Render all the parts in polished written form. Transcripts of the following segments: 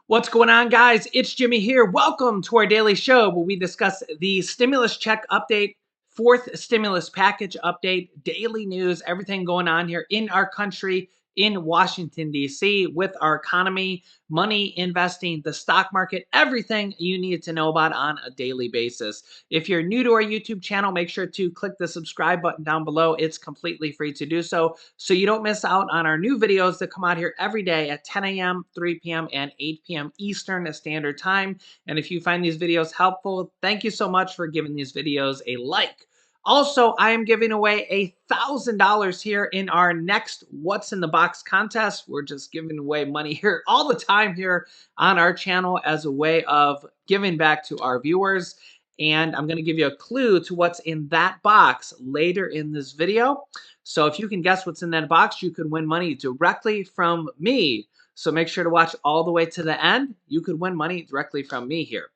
What's going on, guys? It's Jimmy here. Welcome to our daily show where we discuss the stimulus check update, fourth stimulus package update, daily news, everything going on here in our country, in Washington, D.C., with our economy, money, investing, the stock market, everything you need to know about on a daily basis. If you're new to our YouTube channel, make sure to click the subscribe button down below. It's completely free to do so you don't miss out on our new videos that come out here every day at 10 a.m., 3 p.m., and 8 p.m. Eastern Standard Time. And if you find these videos helpful, thank you so much for giving these videos a like. Also, I am giving away $1,000 here in our next What's in the Box contest. We're just giving away money here all the time here on our channel as a way of giving back to our viewers. And I'm going to give you a clue to what's in that box later in this video. So if you can guess what's in that box, you could win money directly from me. So make sure to watch all the way to the end. You could win money directly from me here.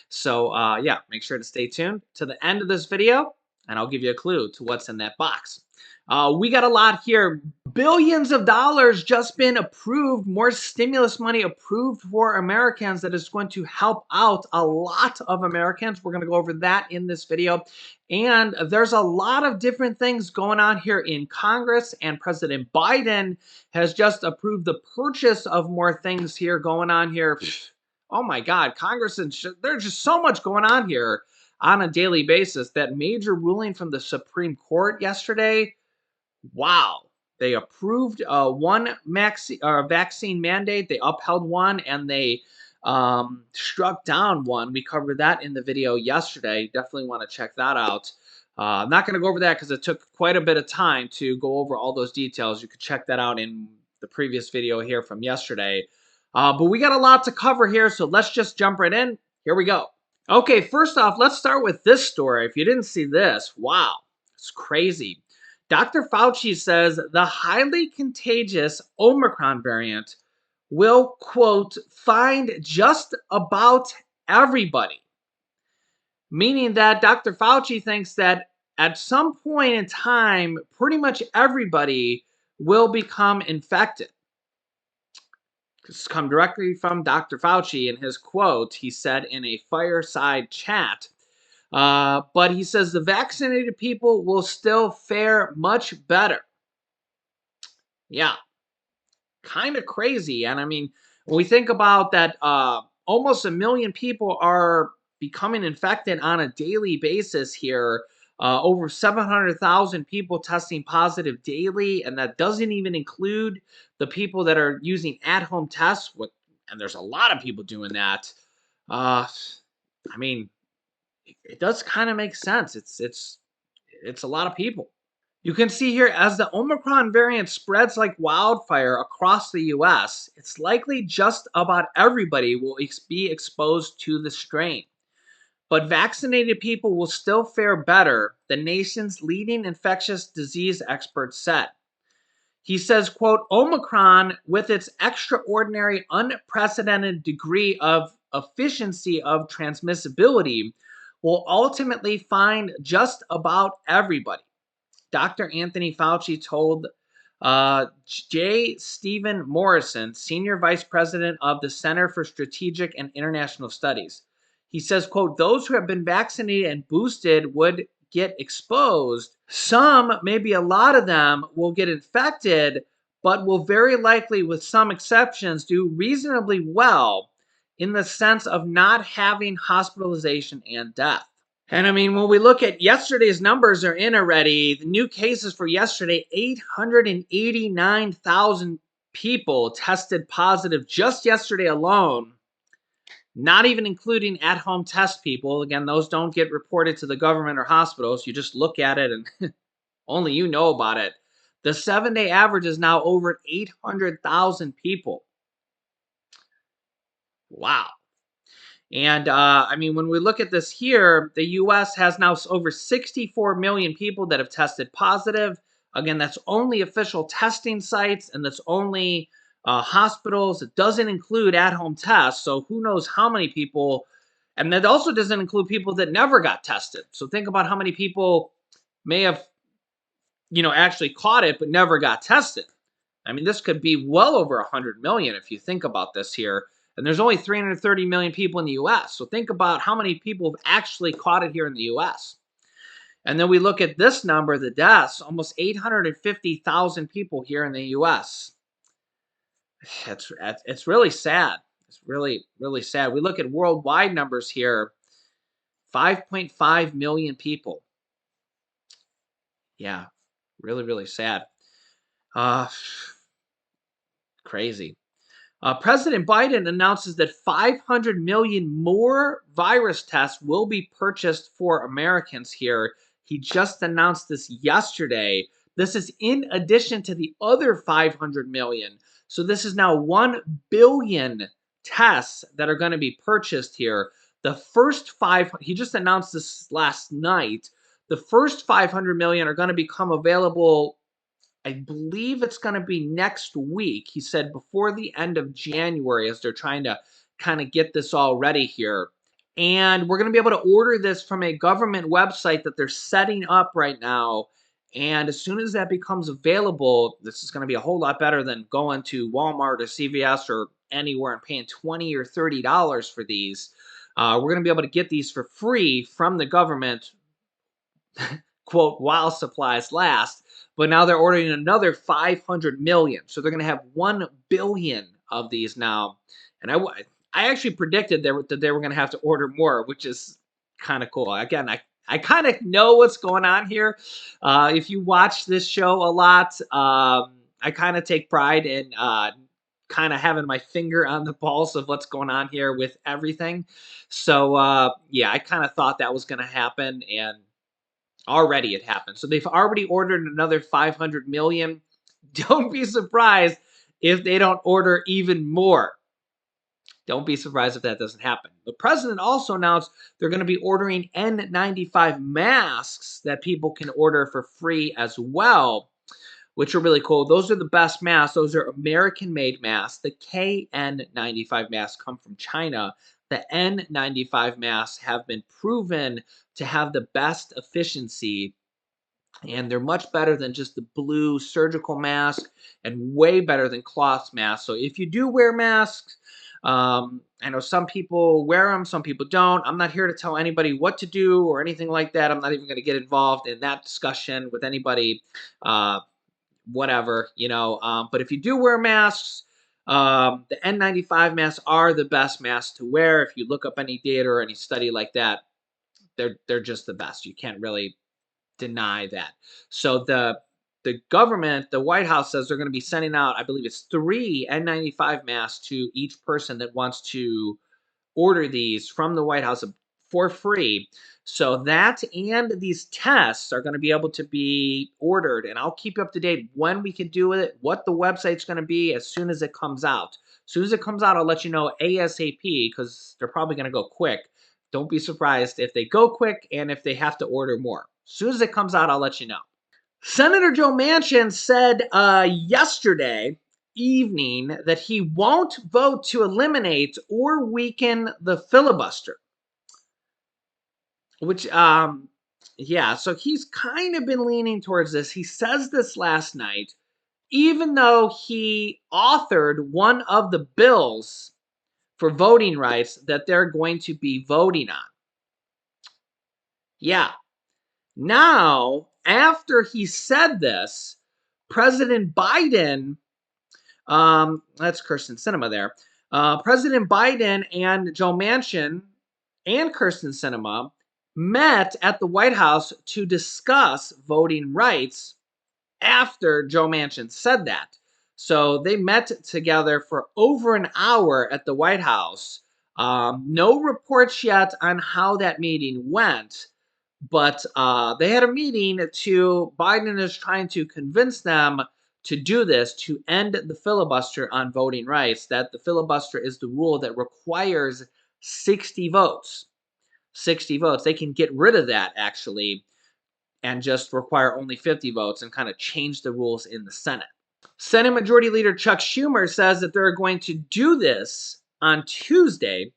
So yeah, make sure to stay tuned to the end of this video, and I'll give you a clue to what's in that box. We got a lot here. Billions of dollars just been approved, more stimulus money approved for Americans that is going to help out a lot of Americans. We're going to go over that in this video. And there's a lot of different things going on here in Congress, and President Biden has just approved the purchase of more things here going on here. Oh my God, Congress, and there's just so much going on here on a daily basis. That major ruling from the Supreme Court yesterday, wow. They approved one vaccine mandate. They upheld one, and they struck down one. We covered that in the video yesterday. Definitely want to check that out. I'm not going to go over that because it took quite a bit of time to go over all those details. You could check that out in the previous video here from yesterday. But we got a lot to cover here, so let's just jump right in. Here we go. Okay, first off, let's start with this story. If you didn't see this, wow, it's crazy. Dr. Fauci says the highly contagious Omicron variant will, quote, find just about everybody. Meaning that Dr. Fauci thinks that at some point in time, pretty much everybody will become infected. This has come directly from Dr. Fauci in his quote. He said in a fireside chat, but he says the vaccinated people will still fare much better. Yeah, kind of crazy. And I mean, when we think about that, almost 1 million people are becoming infected on a daily basis here. Over 700,000 people testing positive daily, and that doesn't even include the people that are using at-home tests. And there's a lot of people doing that. I mean, it does kind of make sense. It's a lot of people. You can see here as the Omicron variant spreads like wildfire across the US, it's likely just about everybody will be exposed to the strain. But vaccinated people will still fare better, the nation's leading infectious disease expert said. He says, quote, Omicron, with its extraordinary, unprecedented degree of efficiency of transmissibility, will ultimately find just about everybody. Dr. Anthony Fauci told J. Stephen Morrison, Senior Vice President of the Center for Strategic and International Studies. He says, quote, those who have been vaccinated and boosted would get exposed. Some, maybe a lot of them, will get infected, but will very likely, with some exceptions, do reasonably well in the sense of not having hospitalization and death. And I mean, when we look at yesterday's numbers are in already, the new cases for yesterday, 889,000 people tested positive just yesterday alone, not even including at-home test people. Again, those don't get reported to the government or hospitals. You just look at it and only you know about it. The 7-day average is now over 800,000 people. Wow. And I mean, when we look at this here, the U.S. has now over 64 million people that have tested positive. Again, that's only official testing sites, and that's only hospitals. It doesn't include at-home tests, so who knows how many people. And that also doesn't include people that never got tested. So think about how many people may have, actually caught it but never got tested. I mean, this could be well over 100 million if you think about this here. And there's only 330 million people in the US. So think about how many people have actually caught it here in the US. And then we look at this number, the deaths, almost 850,000 people here in the US. It's really sad. It's really, really sad. We look at worldwide numbers here, 5.5 million people. Yeah, really, really sad. Uh, Crazy. President Biden announces that 500 million more virus tests will be purchased for Americans here. He just announced this yesterday. This is in addition to the other 500 million. So this is now 1 billion tests that are going to be purchased here. The first he just announced this last night. The first 500 million are going to become available, I believe it's going to be next week. He said before the end of January, as they're trying to kind of get this all ready here. And we're going to be able to order this from a government website that they're setting up right now. And as soon as that becomes available, this is going to be a whole lot better than going to Walmart or CVS or anywhere and paying $20 or $30 for these. We're going to be able to get these for free from the government, quote, while supplies last. But now they're ordering another 500 million. So they're going to have 1 billion of these now. And I actually predicted that they were going to have to order more, which is kind of cool. Again, I kind of know what's going on here. If you watch this show a lot, I kind of take pride in kind of having my finger on the pulse of what's going on here with everything. So, yeah, I kind of thought that was going to happen. And already it happened. So they've already ordered another 500 million. Don't be surprised if they don't order even more. Don't be surprised if that doesn't happen. The president also announced they're going to be ordering N95 masks that people can order for free as well, which are really cool. Those are the best masks. Those are American-made masks. The KN95 masks come from China. The N95 masks have been proven to have the best efficiency, and they're much better than just the blue surgical mask and way better than cloth masks. So if you do wear masks, I know some people wear them, some people don't. I'm not here to tell anybody what to do or anything like that. I'm not even going to get involved in that discussion with anybody, whatever, But if you do wear masks, the N95 masks are the best masks to wear. If you look up any data or any study like that, they're just the best. You can't really deny that. So the government, the White House says they're going to be sending out, I believe it's 3 N95 masks to each person that wants to order these from the White House for free. So that and these tests are going to be able to be ordered, and I'll keep you up to date when we can do it, what the website's going to be as soon as it comes out. As soon as it comes out, I'll let you know ASAP because they're probably going to go quick. Don't be surprised if they go quick and if they have to order more. As soon as it comes out, I'll let you know. Senator Joe Manchin said yesterday evening that he won't vote to eliminate or weaken the filibuster. Which, yeah, so he's kind of been leaning towards this. He says this last night, even though he authored one of the bills for voting rights that they're going to be voting on. Yeah. Now, after he said this, President Biden, that's Kirsten Sinema there, President Biden and Joe Manchin and Kirsten Sinema met at the White House to discuss voting rights after Joe Manchin said that. So they met together for over an hour at the White House. No reports yet on how that meeting went, but they had a meeting Biden is trying to convince them to do this, to end the filibuster on voting rights, that the filibuster is the rule that requires 60 votes. 60 votes. They can get rid of that, actually, and just require only 50 votes and kind of change the rules in the Senate. Senate Majority Leader Chuck Schumer says that they're going to do this on Tuesday,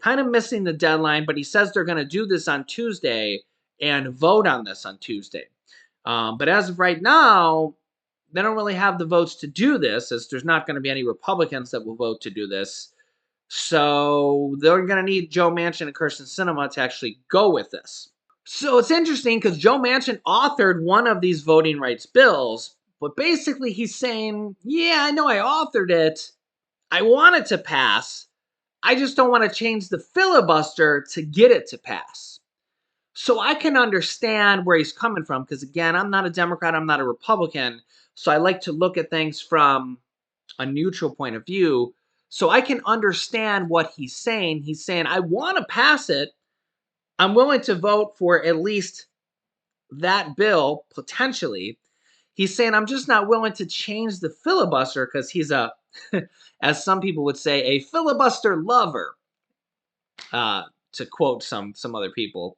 kind of missing the deadline, but he says they're going to do this on Tuesday and vote on this on Tuesday. But as of right now, they don't really have the votes to do this, as there's not going to be any Republicans that will vote to do this. So they're going to need Joe Manchin and Kirsten Sinema to actually go with this. So it's interesting because Joe Manchin authored one of these voting rights bills, but basically he's saying, yeah, I know I authored it. I want it to pass. I just don't want to change the filibuster to get it to pass. So I can understand where he's coming from because, again, I'm not a Democrat, I'm not a Republican. So I like to look at things from a neutral point of view. So I can understand what he's saying. He's saying, I want to pass it. I'm willing to vote for at least that bill, potentially. He's saying, I'm just not willing to change the filibuster because he's a, as some people would say, a filibuster lover. To quote some other people.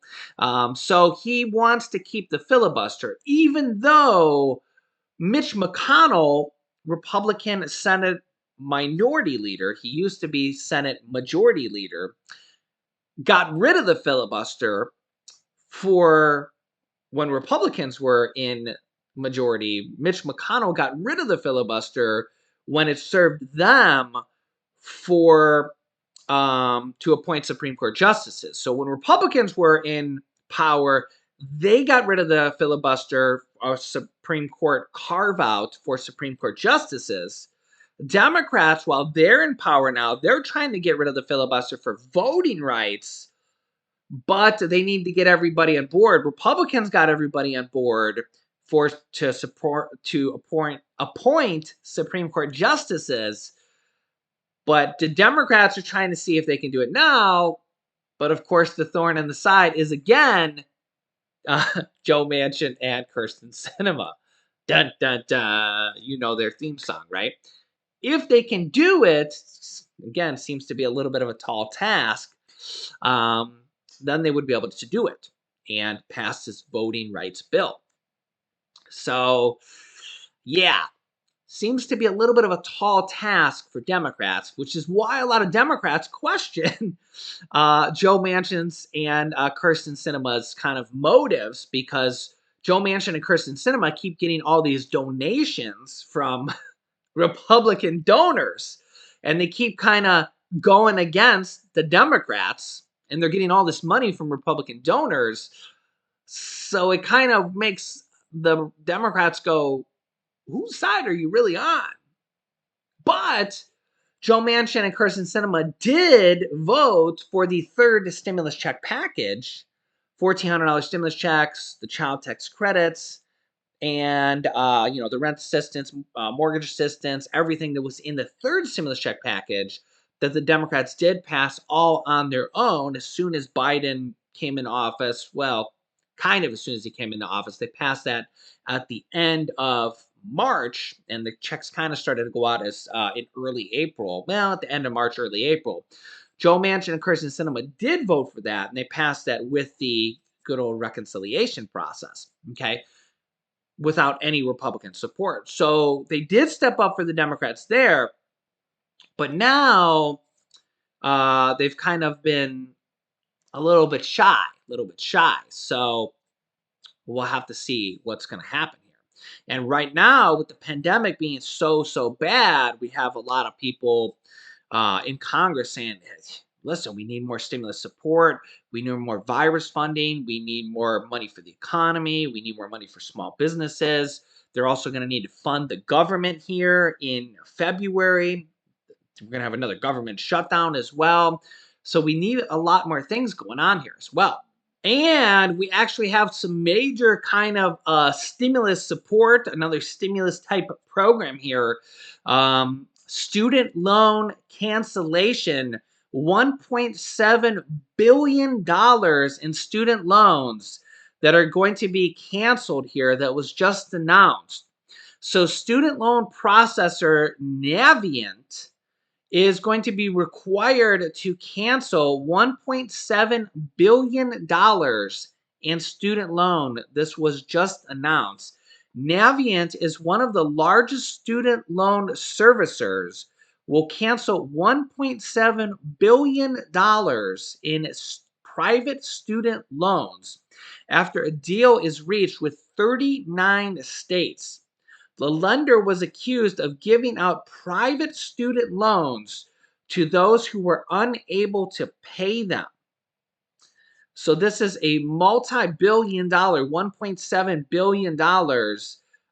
So he wants to keep the filibuster, even though Mitch McConnell, Republican Senate minority leader, he used to be Senate majority leader, got rid of the filibuster for when Republicans were in majority. Mitch McConnell got rid of the filibuster when it served them for to appoint Supreme Court justices. So when Republicans were in power, they got rid of the filibuster or Supreme Court carve out for Supreme Court justices. Democrats, while they're in power now, they're trying to get rid of the filibuster for voting rights, but they need to get everybody on board. Republicans got everybody on board to appoint Supreme Court justices. But the Democrats are trying to see if they can do it now. But of course, the thorn in the side is again Joe Manchin and Kirsten Sinema. Dun dun dun. You know their theme song, right? If they can do it, again, seems to be a little bit of a tall task. Then they would be able to do it and pass this voting rights bill. So, yeah, seems to be a little bit of a tall task for Democrats, which is why a lot of Democrats question Joe Manchin's and Kirsten Sinema's kind of motives, because Joe Manchin and Kirsten Sinema keep getting all these donations from Republican donors, and they keep kind of going against the Democrats, and they're getting all this money from Republican donors. So it kind of makes the Democrats go, whose side are you really on? But Joe Manchin and Kirsten Sinema did vote for the third stimulus check package, $1,400 stimulus checks, the child tax credits, and the rent assistance, mortgage assistance, everything that was in the third stimulus check package that the Democrats did pass all on their own as soon as Biden came in office. Well, kind of as soon as he came into office, they passed that at the end of March, and the checks kind of started to go out as in early April. Well, at the end of March, early April. Joe Manchin and Kirsten Sinema did vote for that, and they passed that with the good old reconciliation process. Okay, without any Republican support. So they did step up for the Democrats there, but now they've kind of been a little bit shy, So we'll have to see what's going to happen here. And right now, with the pandemic being so bad, we have a lot of people in Congress saying, listen, we need more stimulus support. We need more virus funding. We need more money for the economy. We need more money for small businesses. They're also going to need to fund the government here in February. We're going to have another government shutdown as well. So we need a lot more things going on here as well. And we actually have some major kind of stimulus support, another stimulus type of program here. Student loan cancellation, $1.7 billion in student loans that are going to be canceled here that was just announced. So student loan processor Navient is going to be required to cancel $1.7 billion in student loan. This was just announced. Navient is one of the largest student loan servicers, will cancel $1.7 billion in private student loans after a deal is reached with 39 states. The lender was accused of giving out private student loans to those who were unable to pay them. So this is a multi-billion dollar, $1.7 billion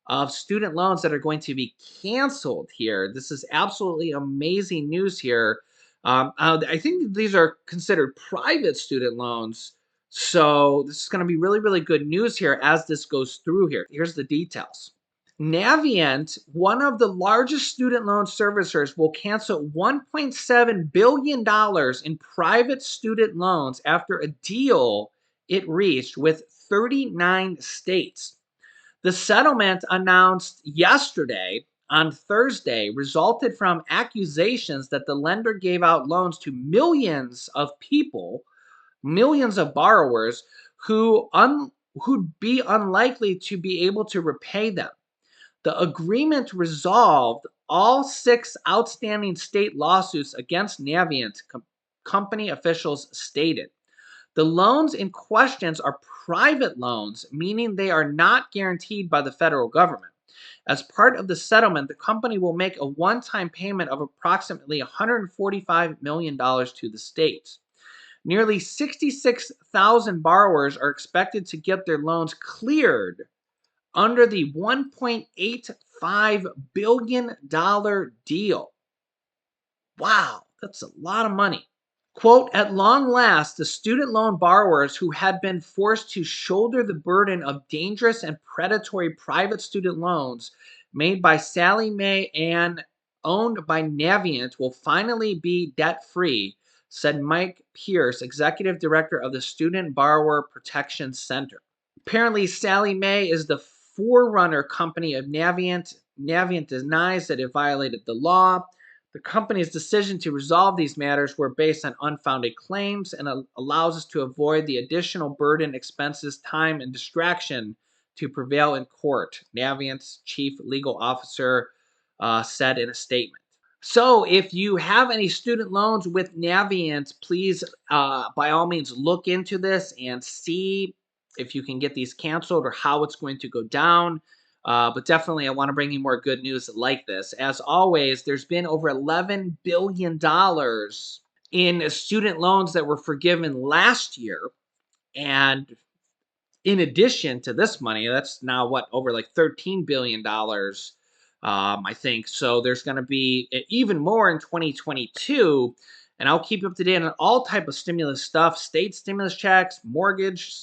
of student loans that are going to be canceled here. This is absolutely amazing news here. I think these are considered private student loans. So this is going to be really, really good news here as this goes through here. Here's the details. Navient, one of the largest student loan servicers, will cancel $1.7 billion in private student loans after a deal it reached with 39 states. The settlement announced yesterday on Thursday resulted from accusations that the lender gave out loans to millions of people, millions of borrowers who'd be unlikely to be able to repay them. The agreement resolved all 6 outstanding state lawsuits against Navient, company officials stated. The loans in questions are private loans, meaning they are not guaranteed by the federal government. As part of the settlement, the company will make a one-time payment of approximately $145 million to the states. Nearly 66,000 borrowers are expected to get their loans cleared under the $1.85 billion deal. Wow, that's a lot of money. Quote, at long last, the student loan borrowers who had been forced to shoulder the burden of dangerous and predatory private student loans made by Sallie Mae and owned by Navient will finally be debt-free, said Mike Pierce, executive director of the Student Borrower Protection Center. Apparently, Sallie Mae is the forerunner company of Navient. Navient denies that it violated the law. The company's decision to resolve these matters were based on unfounded claims and allows us to avoid the additional burden, expenses, time, and distraction to prevail in court, Navient's chief legal officer said in a statement. So, if you have any student loans with Navient, please, by all means, look into this and see if you can get these canceled or how it's going to go down. But definitely, I want to bring you more good news like this. As always, there's been over $11 billion in student loans that were forgiven last year. And in addition to this money, that's now what, over like $13 billion, I think. So there's going to be even more in 2022. And I'll keep you up to date on all type of stimulus stuff, state stimulus checks, mortgage,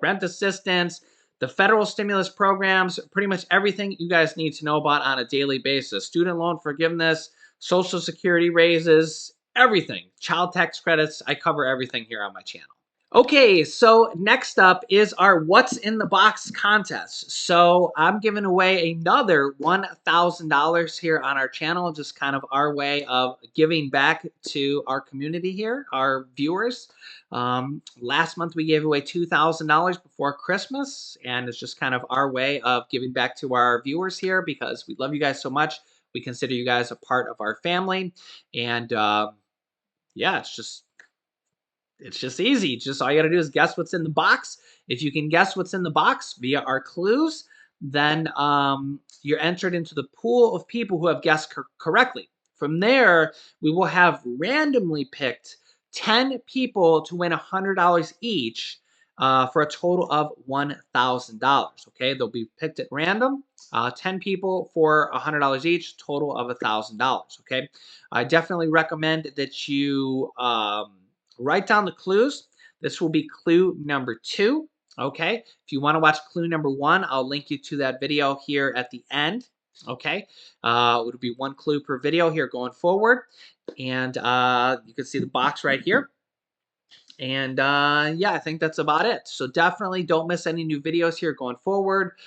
rent assistance, the federal stimulus programs, pretty much everything you guys need to know about on a daily basis. Student loan forgiveness, Social Security raises, everything. Child tax credits. I cover everything here on my channel. Okay, so next up is our What's in the Box contest. So I'm giving away another $1,000 here on our channel, just kind of our way of giving back to our community here, our viewers. Last month we gave away $2,000 before Christmas, and it's just kind of our way of giving back to our viewers here because we love you guys so much. We consider you guys a part of our family, and yeah, it's just easy. Just all you got to do is guess what's in the box. If you can guess what's in the box via our clues, then you're entered into the pool of people who have guessed correctly. From there, we will have randomly picked 10 people to win $100 each for a total of $1,000. Okay, they'll be picked at random. 10 people for $100 each, total of $1,000. Okay, I definitely recommend that you write down the clues. This will be clue number 2. Okay. If you want to watch clue number 1, I'll link you to that video here at the end. Okay. It would be 1 clue per video here going forward. And you can see the box right here. And yeah, I think that's about it. So definitely don't miss any new videos here going forward.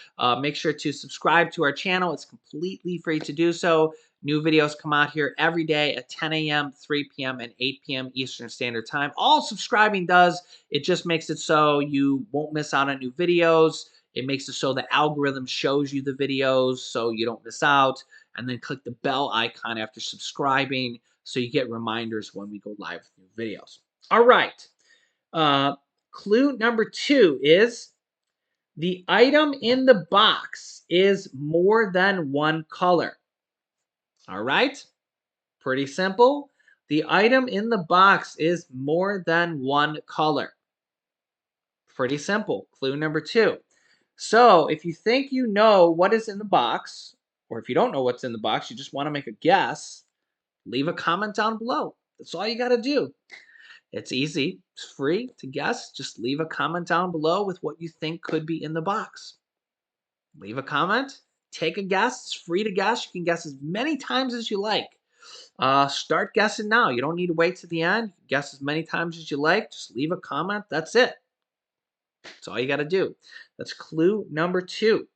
Make sure to subscribe to our channel. It's completely free to do so. New videos come out here every day at 10 a.m., 3 p.m., and 8 p.m. Eastern Standard Time. All subscribing does, it just makes it so you won't miss out on new videos. It makes it so the algorithm shows you the videos so you don't miss out. And then click the bell icon after subscribing so you get reminders when we go live with new videos. All right. Clue number 2 is the item in the box is more than one color. All right. Pretty simple. The item in the box is more than one color. Pretty simple. Clue number two. So if you think you know what is in the box, or if you don't know what's in the box, you just want to make a guess, leave a comment down below. That's all you got to do. It's easy. It's free to guess. Just leave a comment down below with what you think could be in the box. Leave a comment. Take a guess. It's free to guess. You can guess as many times as you like. Start guessing now. You don't need to wait to the end. Guess as many times as you like. Just leave a comment. That's it. That's all you got to do. That's clue number two.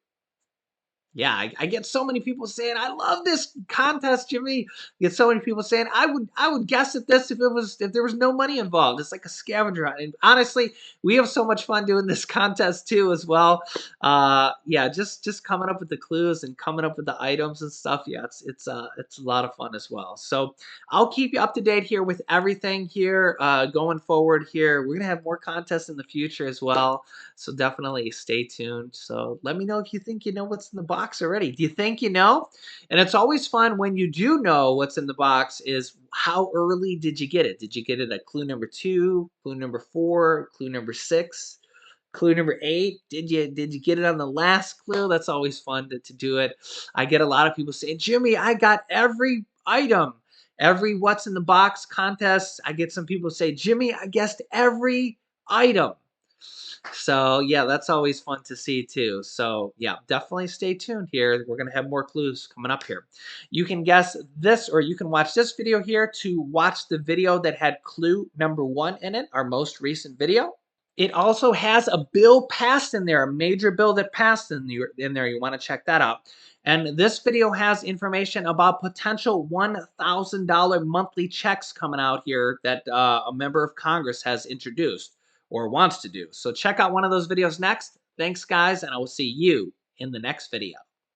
Yeah, I get so many people saying, "I love this contest, Jimmy." I get so many people saying, "I would guess at this if there was no money involved." It's like a scavenger hunt. And honestly, we have so much fun doing this contest too, as well. Yeah, just coming up with the clues and coming up with the items and stuff. Yeah, it's a lot of fun as well. So I'll keep you up to date here with everything here going forward. Here, we're gonna have more contests in the future as well. So definitely stay tuned. So let me know if you think you know what's in the box already. Do you think you know? And it's always fun when you do know what's in the box is how early did you get it? Did you get it at clue number 2, clue number 4, clue number 6? Clue number 8, did you get it on the last clue? That's always fun to do it. I get a lot of people saying, Jimmy, I got every item, every what's in the box contest. I get some people say, Jimmy, I guessed every item. So yeah, that's always fun to see too. So yeah, definitely stay tuned here. We're gonna have more clues coming up here. You can guess this, or you can watch this video here to watch the video that had clue number 1 in it, our most recent video. It also has a bill passed in there, a major bill that passed in there. You want to check that out. And this video has information about potential $1,000 monthly checks coming out here that a member of Congress has introduced or wants to do. So check out one of those videos next. Thanks, guys, and I will see you in the next video.